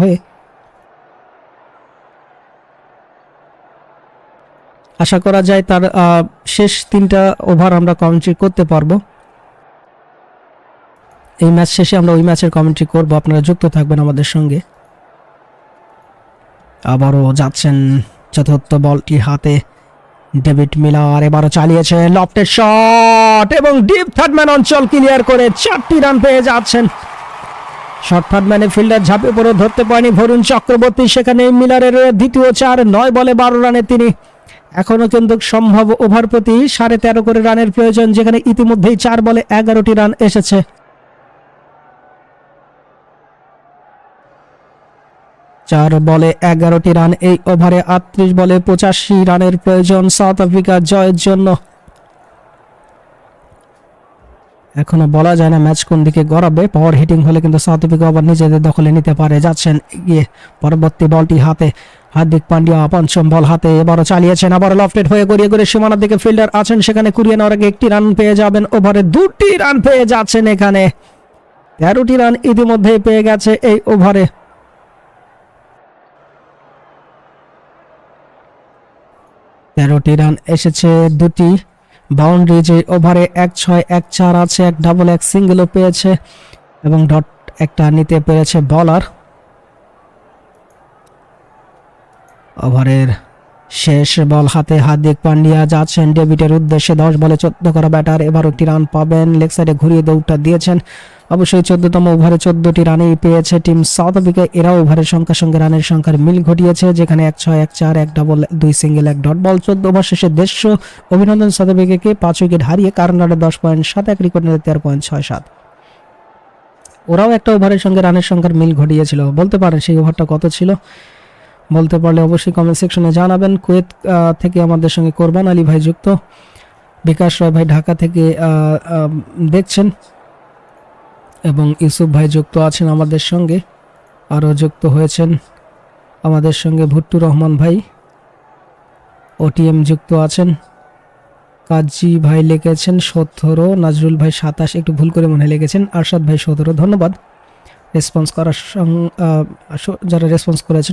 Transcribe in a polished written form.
হয়ে আশা করা যায় তার শেষ 3টা ওভার আমরা কমেন্ট্রি করতে পারবো। এই ম্যাচ শেষে আমরা ওই ম্যাচের কমেন্ট্রি করব, আপনারা যুক্ত থাকবেন আমাদের সঙ্গে। আবারও যাচ্ছেন চতুর্থ বলটি হাতে ডেভিড মিলার, এবারও চালিয়েছে লফটেড শট এবং ডিপ থার্ড ম্যান অঞ্চল ক্লিয়ার করে 4টি রান পেয়ে যাচ্ছেন। শর্ট থার্ড ম্যানে ফিল্ডার ঝাঁপিয়ে পড়ে ধরতে পারেনি বরুণ চক্রবর্তী, সেখানে মিলারের দ্বিতীয় 4, 9 বলে 12 রানে তিনি। এখনো কিন্তু সম্ভব ওভার প্রতি 13.5 করে রানের প্রয়োজন, যেখানে ইতিমধ্যেই 4 বলে 11টি রান এসেছে। চার বলে 11টি রান এই ওভারে। 38 বলে 85 রানের প্রয়োজন সাউথ আফ্রিকা জয়ের জন্য। এখনো বলা যায় না ম্যাচ কোন দিকে গড়াবে। পাওয়ার হিটিং হলে কিন্তু সাউথ আফ্রিকা আবার নিজেদের দখলে নিতে পারে। যাচ্ছেন এগিয়ে, পরবর্তী বলটি হাতে হার্দিক পান্ডিয়া, পঞ্চম বল হাতে, এবারও চালিয়েছেন, আবার লফটেড হয়ে গড়িয়ে সীমানার দিকে ফিল্ডার আছেন, সেখানে কুড়িয়ে নেওয়ার আগে 1টি রান পেয়ে যাবেন। ওভারে 2টি রান পেয়ে যাচ্ছেন, এখানে 13টি রান ইতিমধ্যেই পেয়ে গেছে এই ওভারে। তেরোটি রান এসেছে, 2টি বাউন্ডারি। যে ওভারে 1-6, 1-4 আছে, 1 ডাবল, 1 সিঙ্গেলও পেয়েছে এবং ডট একটা নিতে পেরেছে বলার। ওভারের শেষ বল হাতে হার্দিক পান্ডিয়া যাচ্ছেন ডেভিডের উদ্দেশ্যে, 10 বলে 14 করা ব্যাটার, এবার একটি রান পাবেন। লেগ সাইডে ঘুরিয়ে দৌড়টা দিয়েছেন। অবশ্যই 14তম ওভারে 14টি রানই পেয়েছে টিম সাউথ আফ্রিকা। এরা ওভারের সংখ্যার সঙ্গে রানের সংখ্যার মিল ঘটিয়েছে, যেখানে 1-6, 1-4, 1 double, 2 single, 1 dot ball. 14 over শেষে 150 অভিনন্দন সাউথ আফ্রিকাকে 5 উইকেট হারিয়ে কারণ রানে 10.71, রেকর্ড 13.67। ওরাও একটা ওভারের সঙ্গে রানের সংখ্যার মিল ঘটিয়েছিল। বলতে পারেন সেই ওভারটা কত ছিল? বলতে পারলে অবশ্যই কমেন্ট সেকশনে জানাবেন। কুয়েত থেকে আমাদের সঙ্গে কোরবান আলী ভাই যুক্ত, বিকাশ রয় ভাই ঢাকা থেকে দেখছেন এবং ইউসুফ ভাই যুক্ত আছেন আমাদের সঙ্গে। আরও যুক্ত হয়েছেন আমাদের সঙ্গে ভুট্টু রহমান ভাই, ওটিএম যুক্ত আছেন। কাজী ভাই লিখেছেন 17, নাজরুল ভাই 27, একটু ভুল করে মনে লিখেছেন। আরশাদ ভাই 17, ধন্যবাদ রেসপন্স করার যারা রেসপন্স করেছেন।